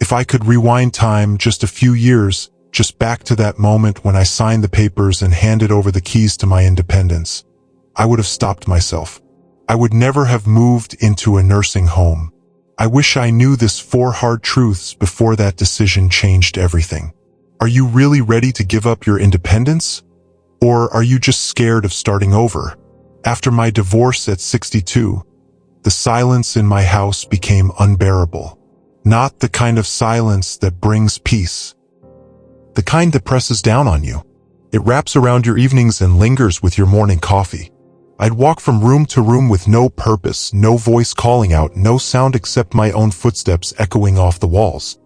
If I could rewind time just a few years, just back to that moment when I signed the papers and handed over the keys to my independence, I would have stopped myself. I would never have moved into a nursing home. I wish I knew this 4 hard truths before that decision changed everything. Are you really ready to give up your independence? Or are you just scared of starting over? After my divorce at 62, the silence in my house became unbearable. Not the kind of silence that brings peace. The kind that presses down on you. It wraps around your evenings and lingers with your morning coffee. I'd walk from room to room with no purpose, no voice calling out, no sound except my own footsteps echoing off the walls.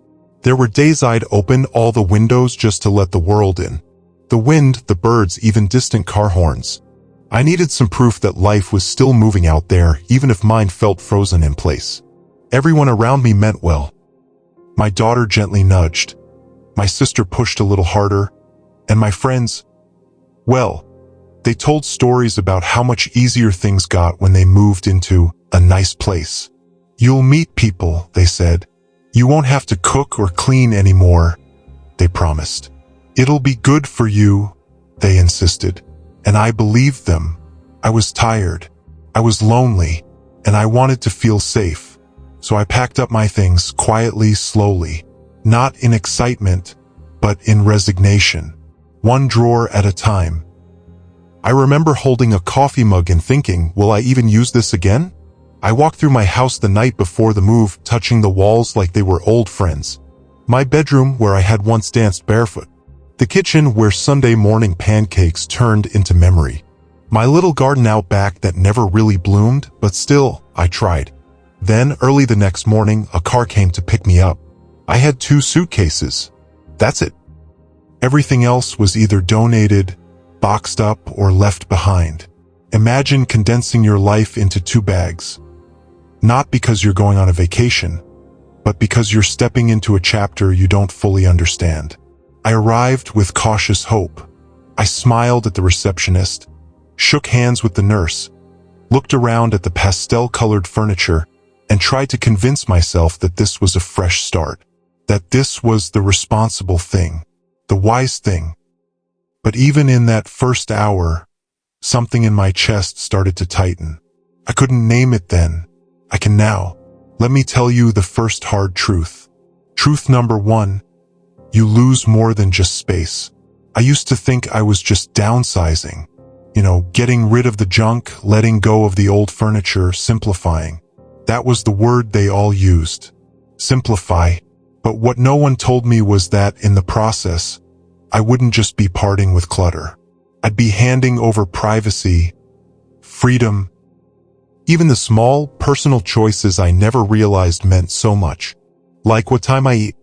There were days I'd open all the windows just to let the world in. The wind, the birds, even distant car horns. I needed some proof that life was still moving out there, even if mine felt frozen in place. Everyone around me meant well. My daughter gently nudged. My sister pushed a little harder. And my friends, well, they told stories about how much easier things got when they moved into a nice place. You'll meet people, they said. You won't have to cook or clean anymore, they promised. It'll be good for you, they insisted. And I believed them. I was tired. I was lonely. And I wanted to feel safe. So I packed up my things quietly, slowly. Not in excitement, but in resignation. One drawer at a time. I remember holding a coffee mug and thinking, will I even use this again? I walked through my house the night before the move, touching the walls like they were old friends. My bedroom, where I had once danced barefoot. The kitchen, where Sunday morning pancakes turned into memory. My little garden out back that never really bloomed, but still, I tried. Then, early the next morning, a car came to pick me up. I had 2 suitcases. That's it. Everything else was either donated, boxed up, or left behind. Imagine condensing your life into 2 bags. Not because you're going on a vacation, but because you're stepping into a chapter you don't fully understand. I arrived with cautious hope. I smiled at the receptionist, shook hands with the nurse, looked around at the pastel-colored furniture, and tried to convince myself that this was a fresh start, that this was the responsible thing, the wise thing. But even in that first hour, something in my chest started to tighten. I couldn't name it then. I can now. Let me tell you the first hard truth. Truth number 1. You lose more than just space. I used to think I was just downsizing. Getting rid of the junk, letting go of the old furniture, simplifying. That was the word they all used. Simplify. But what no one told me was that, in the process, I wouldn't just be parting with clutter. I'd be handing over privacy, freedom, even the small, personal choices I never realized meant so much. Like what time I eat,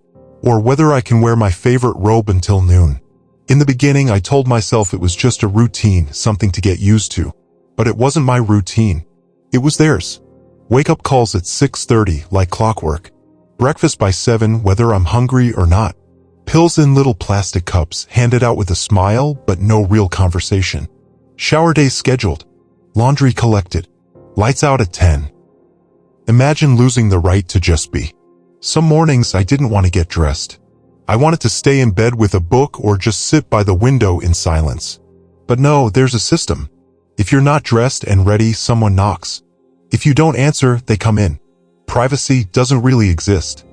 or whether I can wear my favorite robe until noon. In the beginning, I told myself it was just a routine, something to get used to. But it wasn't my routine. It was theirs. Wake-up calls at 6:30, like clockwork. Breakfast by 7, whether I'm hungry or not. Pills in little plastic cups, handed out with a smile, but no real conversation. Shower days scheduled. Laundry collected. Lights out at 10. Imagine losing the right to just be. Some mornings I didn't want to get dressed. I wanted to stay in bed with a book or just sit by the window in silence. But no, there's a system. If you're not dressed and ready, someone knocks. If you don't answer, they come in. Privacy doesn't really exist.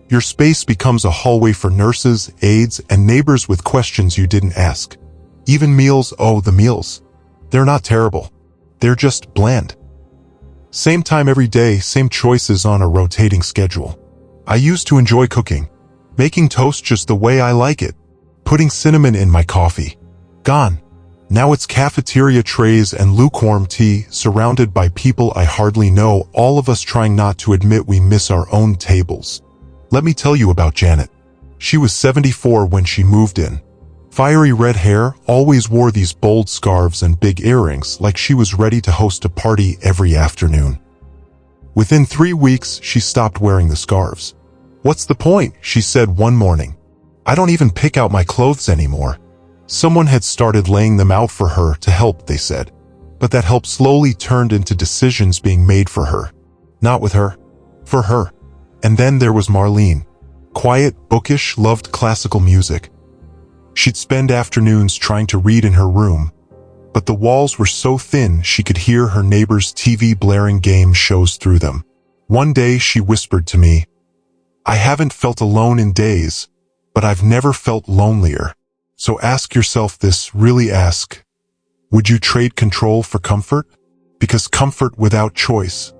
Your space becomes a hallway for nurses, aides, and neighbors with questions you didn't ask. Even meals, the meals. They're not terrible. They're just bland. Same time every day, same choices on a rotating schedule. I used to enjoy cooking. Making toast just the way I like it. Putting cinnamon in my coffee. Gone. Now it's cafeteria trays and lukewarm tea, surrounded by people I hardly know, all of us trying not to admit we miss our own tables. Let me tell you about Janet. She was 74 when she moved in. Fiery red hair, always wore these bold scarves and big earrings, like she was ready to host a party every afternoon. Within 3 weeks, she stopped wearing the scarves. What's the point? She said one morning. I don't even pick out my clothes anymore. Someone had started laying them out for her to help, they said. But that help slowly turned into decisions being made for her. Not with her. For her. And then there was Marlene. Quiet, bookish, loved classical music. She'd spend afternoons trying to read in her room, but the walls were so thin she could hear her neighbor's TV blaring game shows through them. One day she whispered to me, "I haven't felt alone in days, but I've never felt lonelier. So ask yourself this, really ask, would you trade control for comfort? Because comfort without choice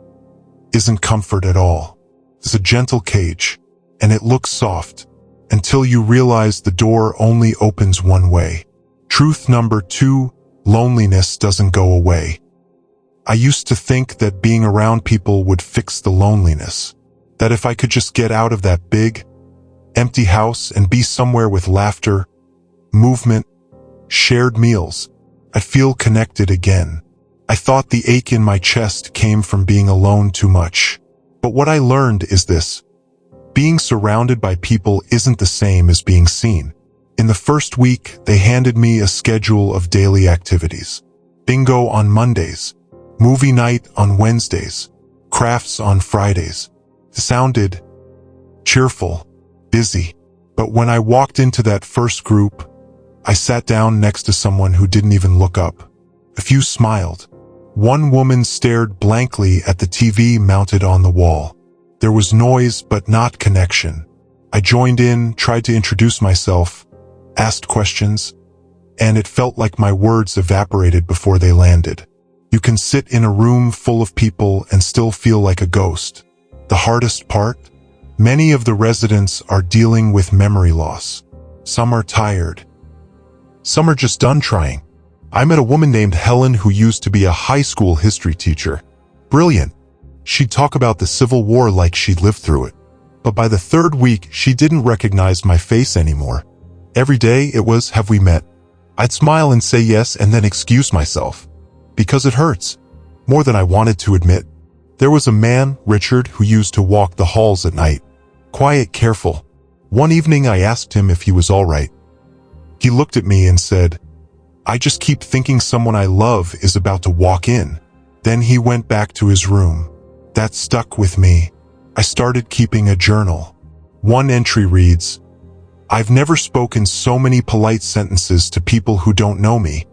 isn't comfort at all. It's a gentle cage, and it looks soft, until you realize the door only opens one way." Truth number 2, loneliness doesn't go away. I used to think that being around people would fix the loneliness, that if I could just get out of that big, empty house and be somewhere with laughter, movement, shared meals, I'd feel connected again. I thought the ache in my chest came from being alone too much. But what I learned is this: being surrounded by people isn't the same as being seen. In the first week, they handed me a schedule of daily activities. Bingo on Mondays, movie night on Wednesdays, crafts on Fridays. It sounded cheerful, busy. But when I walked into that first group, I sat down next to someone who didn't even look up. A few smiled. One woman stared blankly at the TV mounted on the wall. There was noise, but not connection. I joined in, tried to introduce myself, asked questions, and it felt like my words evaporated before they landed. You can sit in a room full of people and still feel like a ghost. The hardest part? Many of the residents are dealing with memory loss. Some are tired. Some are just done trying. I met a woman named Helen who used to be a high school history teacher. Brilliant. She'd talk about the Civil War like she'd lived through it. But by the third week, she didn't recognize my face anymore. Every day it was, "Have we met?" I'd smile and say yes and then excuse myself. Because it hurts. More than I wanted to admit. There was a man, Richard, who used to walk the halls at night. Quiet, careful. One evening I asked him if he was all right. He looked at me and said, "I just keep thinking someone I love is about to walk in." Then he went back to his room. That stuck with me. I started keeping a journal. One entry reads, "I've never spoken so many polite sentences to people who don't know me,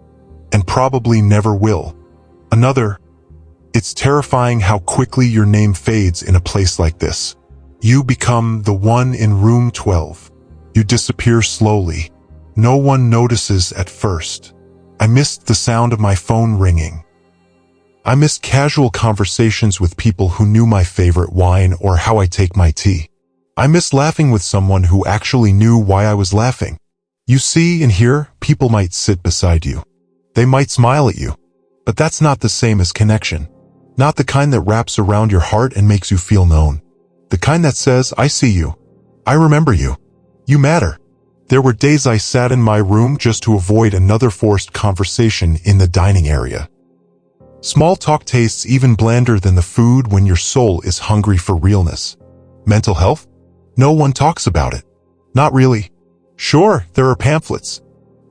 and probably never will." Another, "It's terrifying how quickly your name fades in a place like this. You become the one in room 12. You disappear slowly. No one notices at first." I missed the sound of my phone ringing. I missed casual conversations with people who knew my favorite wine or how I take my tea. I missed laughing with someone who actually knew why I was laughing. You see and hear, people might sit beside you. They might smile at you. But that's not the same as connection. Not the kind that wraps around your heart and makes you feel known. The kind that says, "I see you. I remember you. You matter." There were days I sat in my room just to avoid another forced conversation in the dining area. Small talk tastes even blander than the food when your soul is hungry for realness. Mental health? No one talks about it. Not really. Sure, there are pamphlets.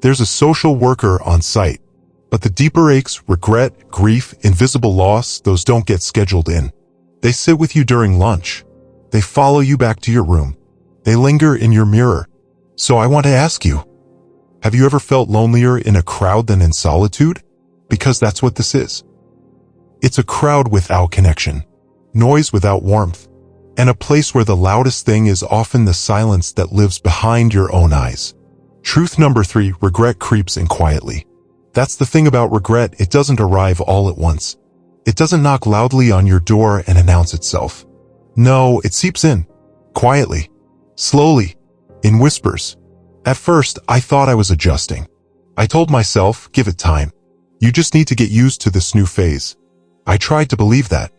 There's a social worker on site. But the deeper aches, regret, grief, invisible loss, those don't get scheduled in. They sit with you during lunch. They follow you back to your room. They linger in your mirror. So I want to ask you, have you ever felt lonelier in a crowd than in solitude? Because that's what this is. It's a crowd without connection, noise without warmth, and a place where the loudest thing is often the silence that lives behind your own eyes. Truth number 3, regret creeps in quietly. That's the thing about regret, it doesn't arrive all at once. It doesn't knock loudly on your door and announce itself. No, it seeps in, quietly, slowly, in whispers. At first, I thought I was adjusting. I told myself, give it time. You just need to get used to this new phase. I tried to believe that.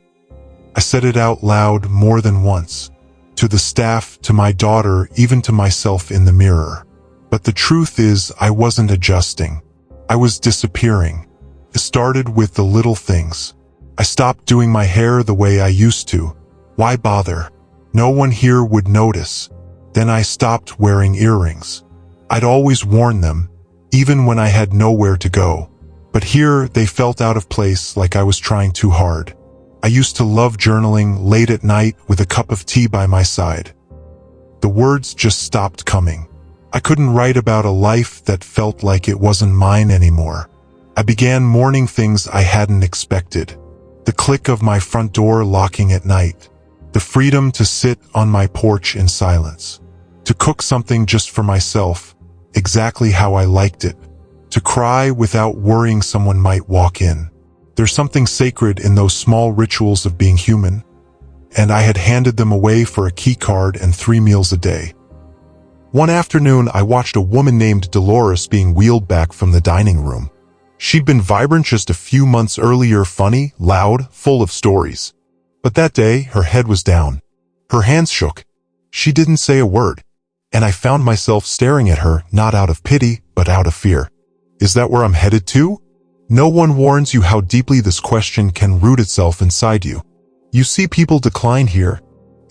I said it out loud more than once. To the staff, to my daughter, even to myself in the mirror. But the truth is, I wasn't adjusting. I was disappearing. It started with the little things. I stopped doing my hair the way I used to. Why bother? No one here would notice. Then I stopped wearing earrings. I'd always worn them, even when I had nowhere to go. But here, they felt out of place, like I was trying too hard. I used to love journaling late at night with a cup of tea by my side. The words just stopped coming. I couldn't write about a life that felt like it wasn't mine anymore. I began mourning things I hadn't expected. The click of my front door locking at night. The freedom to sit on my porch in silence. To cook something just for myself, exactly how I liked it. To cry without worrying someone might walk in. There's something sacred in those small rituals of being human, and I had handed them away for a key card and 3 meals a day. One afternoon, I watched a woman named Dolores being wheeled back from the dining room. She'd been vibrant just a few months earlier, funny, loud, full of stories. But that day, her head was down. Her hands shook. She didn't say a word. And I found myself staring at her, not out of pity, but out of fear. Is that where I'm headed to? No one warns you how deeply this question can root itself inside you. You see people decline here.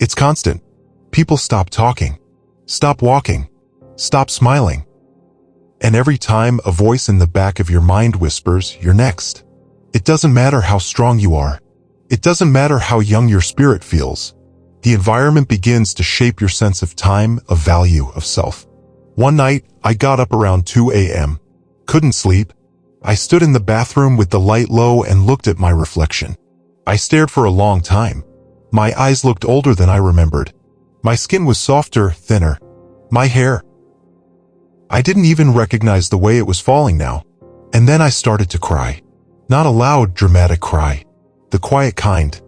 It's constant. People stop talking, stop walking, stop smiling. And every time a voice in the back of your mind whispers, "You're next." It doesn't matter how strong you are. It doesn't matter how young your spirit feels. The environment begins to shape your sense of time, of value, of self. One night, I got up around 2 a.m. Couldn't sleep. I stood in the bathroom with the light low and looked at my reflection. I stared for a long time. My eyes looked older than I remembered. My skin was softer, thinner. My hair. I didn't even recognize the way it was falling now. And then I started to cry. Not a loud, dramatic cry. The quiet kind.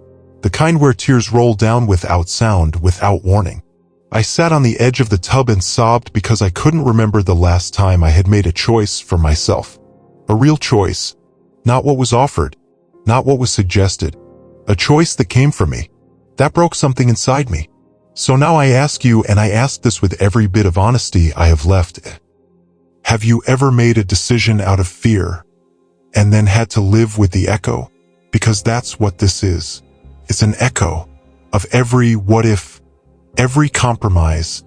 The kind where tears roll down without sound, without warning. I sat on the edge of the tub and sobbed because I couldn't remember the last time I had made a choice for myself. A real choice. Not what was offered. Not what was suggested. A choice that came from me. That broke something inside me. So now I ask you, and I ask this with every bit of honesty I have left. Have you ever made a decision out of fear and then had to live with the echo? Because that's what this is. It's an echo of every what if, every compromise,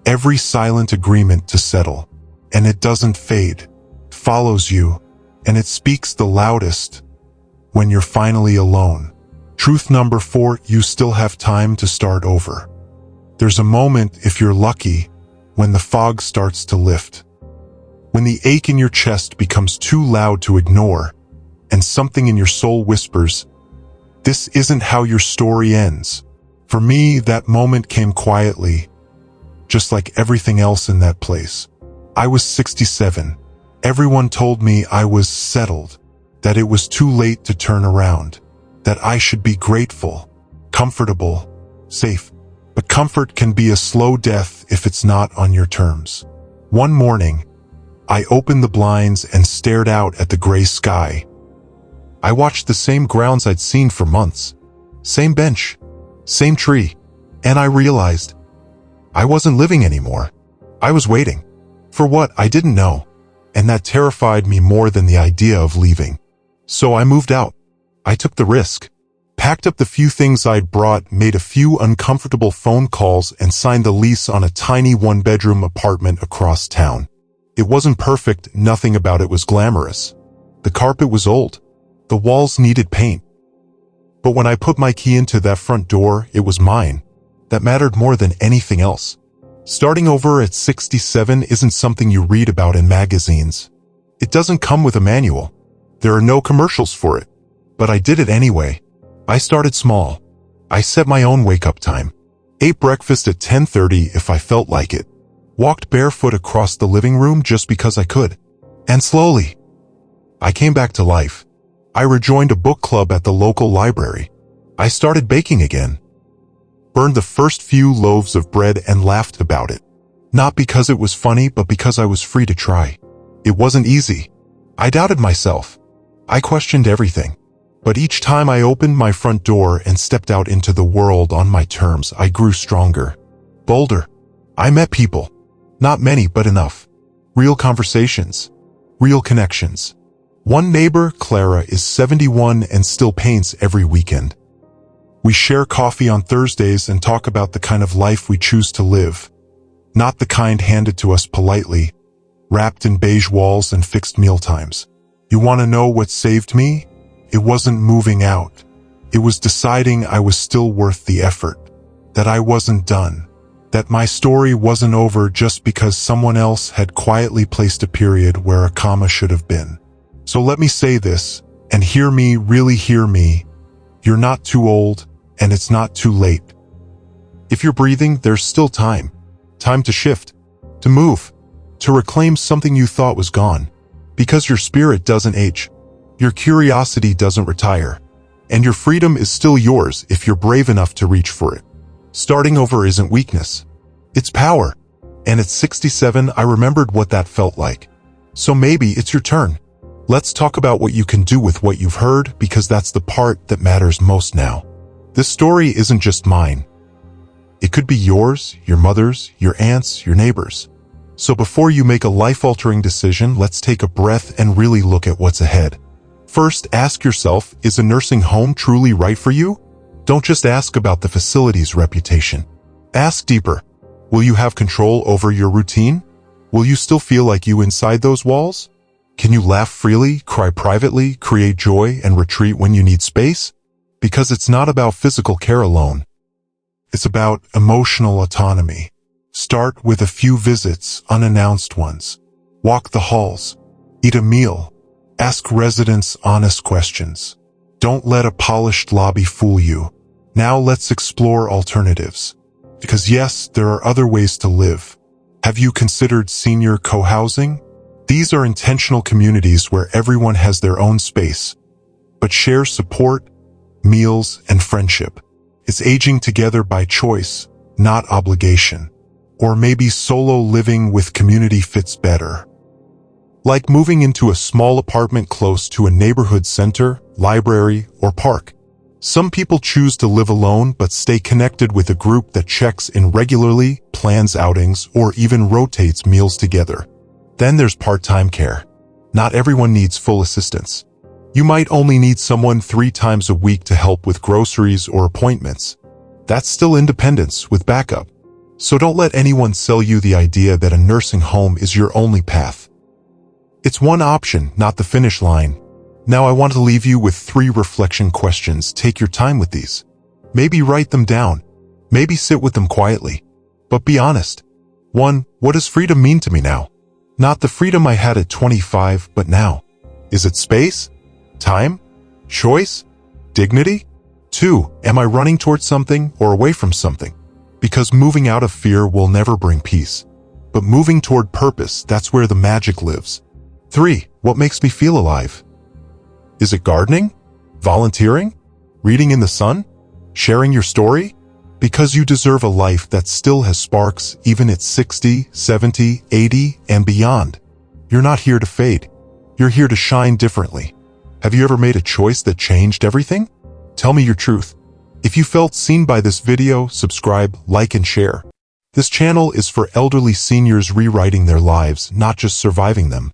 every silent agreement to settle. And it doesn't fade. It follows you, and it speaks the loudest when you're finally alone. Truth number 4, you still have time to start over. There's a moment, if you're lucky, when the fog starts to lift. When the ache in your chest becomes too loud to ignore, and something in your soul whispers, "This isn't how your story ends." For me, that moment came quietly, just like everything else in that place. I was 67. Everyone told me I was settled, that it was too late to turn around, that I should be grateful, comfortable, safe. But comfort can be a slow death if it's not on your terms. One morning, I opened the blinds and stared out at the gray sky. I watched the same grounds I'd seen for months. Same bench, same tree. And I realized I wasn't living anymore. I was waiting for what I didn't know. And that terrified me more than the idea of leaving. So I moved out. I took the risk, packed up the few things I'd brought, made a few uncomfortable phone calls, and signed the lease on a tiny one-bedroom apartment across town. It wasn't perfect, nothing about it was glamorous. The carpet was old. The walls needed paint. But when I put my key into that front door, it was mine. That mattered more than anything else. Starting over at 67 isn't something you read about in magazines. It doesn't come with a manual. There are no commercials for it. But I did it anyway. I started small. I set my own wake-up time. Ate breakfast at 10:30 if I felt like it. Walked barefoot across the living room just because I could. And slowly, I came back to life. I rejoined a book club at the local library. I started baking again. Burned the first few loaves of bread and laughed about it. Not because it was funny, but because I was free to try. It wasn't easy. I doubted myself. I questioned everything. But each time I opened my front door and stepped out into the world on my terms, I grew stronger, bolder. I met people. Not many, but enough. Real conversations. Real connections. One neighbor, Clara, is 71 and still paints every weekend. We share coffee on Thursdays and talk about the kind of life we choose to live. Not the kind handed to us politely, wrapped in beige walls and fixed meal times. You want to know what saved me? It wasn't moving out. It was deciding I was still worth the effort, that I wasn't done, That my story wasn't over just because someone else had quietly placed a period where a comma should have been. So let me say this, and hear me, really hear me. You're not too old, and it's not too late. If you're breathing, there's still time. Time to shift, to move, to reclaim something you thought was gone. Because your spirit doesn't age, your curiosity doesn't retire, and your freedom is still yours if you're brave enough to reach for it. Starting over isn't weakness. It's power. And at 67, I remembered what that felt like. So maybe it's your turn. Let's talk about what you can do with what you've heard, because that's the part that matters most now. This story isn't just mine. It could be yours, your mother's, your aunt's, your neighbor's. So before you make a life-altering decision, let's take a breath and really look at what's ahead. First, ask yourself, is a nursing home truly right for you? Don't just ask about the facility's reputation. Ask deeper. Will you have control over your routine? Will you still feel like you inside those walls? Can you laugh freely, cry privately, create joy, and retreat when you need space? Because it's not about physical care alone. It's about emotional autonomy. Start with a few visits, unannounced ones. Walk the halls. Eat a meal. Ask residents honest questions. Don't let a polished lobby fool you. Now let's explore alternatives. Because yes, there are other ways to live. Have you considered senior co-housing? These are intentional communities where everyone has their own space, but shares support, meals, and friendship. It's aging together by choice, not obligation. Or maybe solo living with community fits better. Like moving into a small apartment close to a neighborhood center, library, or park. Some people choose to live alone but stay connected with a group that checks in regularly, plans outings, or even rotates meals together. Then there's part-time care. Not everyone needs full assistance. You might only need someone 3 times a week to help with groceries or appointments. That's still independence with backup. So don't let anyone sell you the idea that a nursing home is your only path. It's one option, not the finish line. Now I want to leave you with 3 reflection questions. Take your time with these. Maybe write them down. Maybe sit with them quietly. But be honest. 1. What does freedom mean to me now? Not the freedom I had at 25, but now. Is it space? Time? Choice? Dignity? 2. Am I running towards something or away from something? Because moving out of fear will never bring peace. But moving toward purpose, that's where the magic lives. 3. What makes me feel alive? Is it gardening? Volunteering? Reading in the sun? Sharing your story? Because you deserve a life that still has sparks even at 60, 70, 80, and beyond. You're not here to fade. You're here to shine differently. Have you ever made a choice that changed everything? Tell me your truth. If you felt seen by this video, subscribe, like, and share. This channel is for elderly seniors rewriting their lives, not just surviving them.